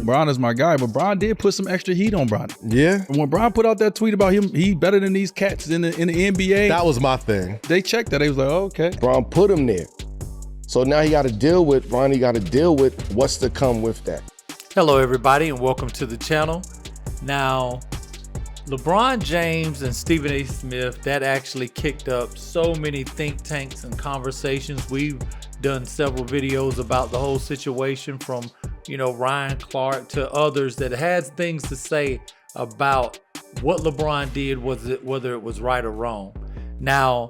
Bron is my guy, but Bron did put some extra heat on Bronny. Yeah. And when Bron put out that tweet about him, he better than these cats in the NBA. That was my thing. They checked that. They was like, oh, okay. Bron put him there. So now he got to deal with, Bronny got to deal with what's to come with that. Hello, everybody, and welcome to the channel. Now, LeBron James and Stephen A. Smith, that actually kicked up so many think tanks and conversations. We've done several videos about the whole situation, from, Ryan Clark to others that has things to say about what LeBron did, whether it was right or wrong. Now,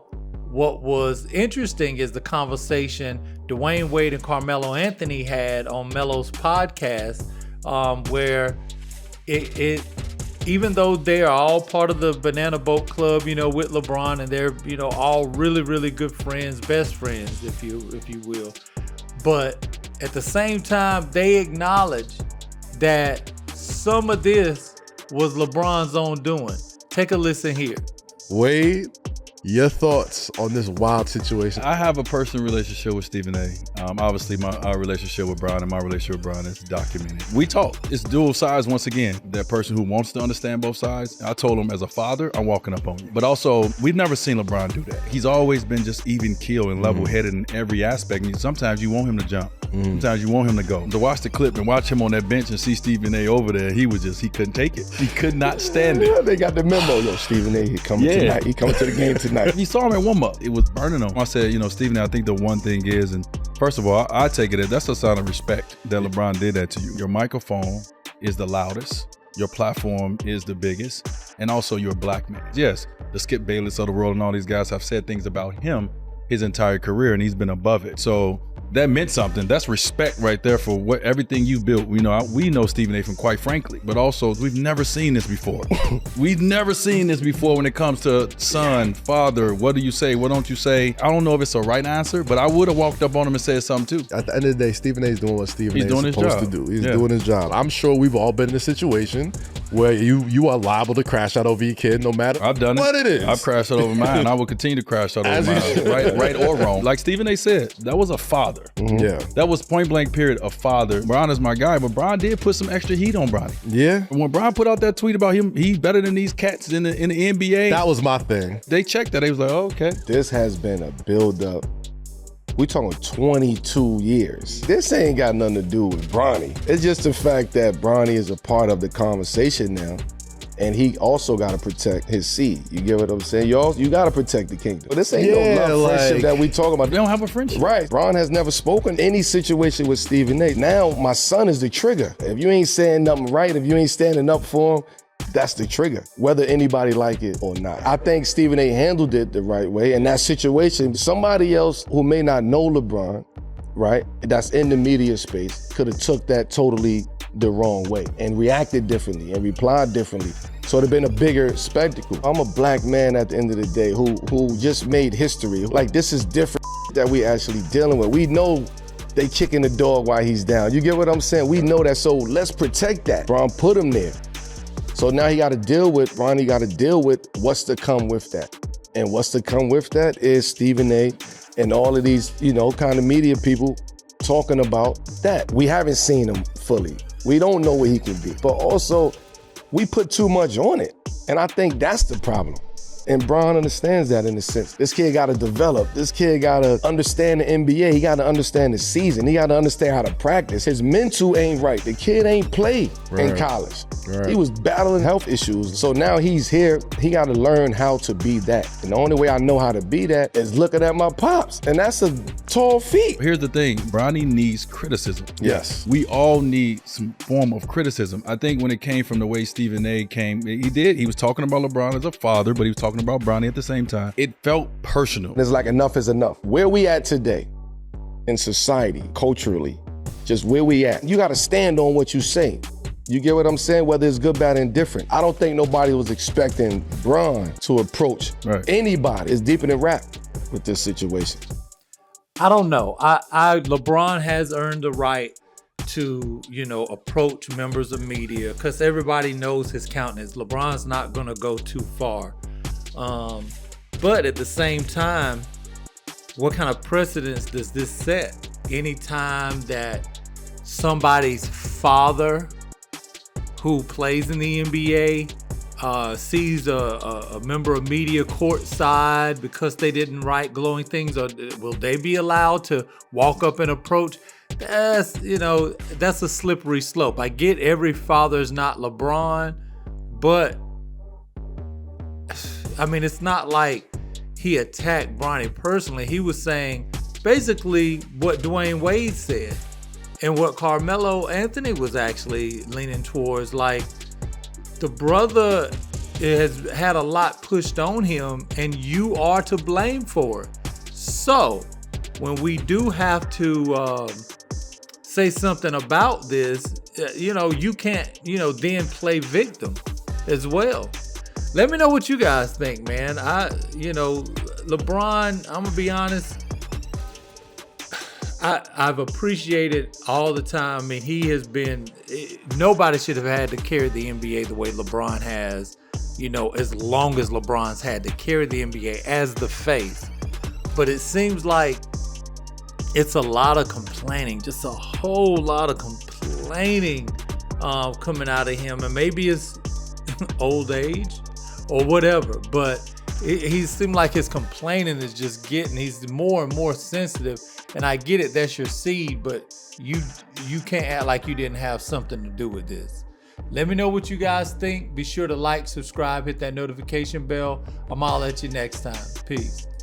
what was interesting is the conversation Dwayne Wade and Carmelo Anthony had on Melo's podcast, where it even though they are all part of the Banana Boat Club, with LeBron, and they're, all really, really good friends, best friends, if you will. But at the same time, they acknowledge that some of this was LeBron's own doing. Take a listen here. Wade, your thoughts on this wild situation? I have a personal relationship with Stephen A. Obviously, my relationship with Bron and my relationship with Bron is documented. We talk. It's dual sides once again. That person who wants to understand both sides. I told him, as a father, I'm walking up on you. But also, we've never seen LeBron do that. He's always been just even keel and level-headed in every aspect. And sometimes you want him to jump. Sometimes you want him to go. To watch the clip and watch him on that bench and see Stephen A. over there, he couldn't take it. He could not stand it. Yeah, they got the memo. Yo, Stephen A. he coming tonight. He coming to the game tonight. He saw him at warm-up. It was burning him. I said, Stephen A., I think the one thing is, and first of all, I take it as that's a sign of respect that LeBron did that to you. Your microphone is the loudest. Your platform is the biggest. And also, you're a black man. Yes, the Skip Bayless of the world and all these guys have said things about him his entire career, and he's been above it. So that meant something. That's respect right there for everything you've built. We know Stephen A. from Quite Frankly, but also we've never seen this before. We've never seen this before when it comes to son, father, what do you say, what don't you say? I don't know if it's a right answer, but I would have walked up on him and said something too. At the end of the day, Stephen A. is doing what Stephen A. is supposed to do. He's Yeah. doing his job. I'm sure we've all been in a situation where you are liable to crash out over your kid, no matter I've done what it is. I've crashed out over mine. I will continue to crash out over mine, right or wrong. Like Stephen A. said, that was a father. Yeah. That was point blank period, a father. Bron is my guy, but Bron did put some extra heat on Bronny. Yeah. When Bron put out that tweet about him, he better than these cats in the NBA. That was my thing. They checked that. They was like, oh, okay. This has been a build-up. We talking 22 years. This ain't got nothing to do with Bronny. It's just the fact that Bronny is a part of the conversation now, and he also got to protect his seed. You get what I'm saying? You got to protect the kingdom. But this ain't no love friendship that we talking about. They don't have a friendship. Right. Bron has never spoken any situation with Stephen A. Now, my son is the trigger. If you ain't saying nothing right, if you ain't standing up for him, that's the trigger, whether anybody like it or not. I think Stephen A. handled it the right way. In that situation, somebody else who may not know LeBron, right, that's in the media space, could have took that totally the wrong way and reacted differently and replied differently. So it'd have been a bigger spectacle. I'm a black man at the end of the day who just made history. Like, this is different that we actually dealing with. We know they kicking the dog while he's down. You get what I'm saying? We know that, so let's protect that. Bron put him there. So now Bronny got to deal with what's to come with that. And what's to come with that is Stephen A. and all of these, kind of media people talking about that. We haven't seen him fully. We don't know what he can be. But also, we put too much on it. And I think that's the problem. And Bron understands that in a sense. This kid got to develop. This kid got to understand the NBA. He got to understand the season. He got to understand how to practice. His mental ain't right. The kid ain't played in college. Right. He was battling health issues. So now he's here. He got to learn how to be that. And the only way I know how to be that is looking at my pops. And that's a tall feat. Here's the thing. Bronny needs criticism. Yes. We all need some form of criticism. I think when it came from the way Stephen A. came, he was talking about LeBron as a father, but he was talking about Bronny at the same time. It felt personal. It's like enough is enough. Where we at today in society, culturally, just where we at, you got to stand on what you say. You get what I'm saying? Whether it's good, bad, and different. I don't think nobody was expecting Bron to approach anybody as deep in the rap with this situation. I don't know. LeBron has earned the right to, approach members of media because everybody knows his countenance. LeBron's not going to go too far. But at the same time, what kind of precedence does this set? Anytime that somebody's father who plays in the NBA sees a member of media courtside because they didn't write glowing things, or will they be allowed to walk up and approach? That's a slippery slope. I get every father's not LeBron, but I mean, it's not like he attacked Bronny personally. He was saying basically what Dwayne Wade said and what Carmelo Anthony was actually leaning towards. Like, the brother has had a lot pushed on him, and you are to blame for it. So when we do have to say something about this, you can't, then play victim as well. Let me know what you guys think, man. LeBron, I'm gonna be honest, I've appreciated all the time. I mean, he has been, nobody should have had to carry the NBA the way LeBron has, as long as LeBron's had to carry the NBA as the face. But it seems like it's a lot of complaining, just a whole lot of complaining coming out of him. And maybe it's old age or whatever, but he seemed like his complaining is just he's more and more sensitive. And I get it, that's your seed, but you can't act like you didn't have something to do with this. Let me know what you guys think. Be sure to like, subscribe, hit that notification bell. I'm all at you next time. Peace.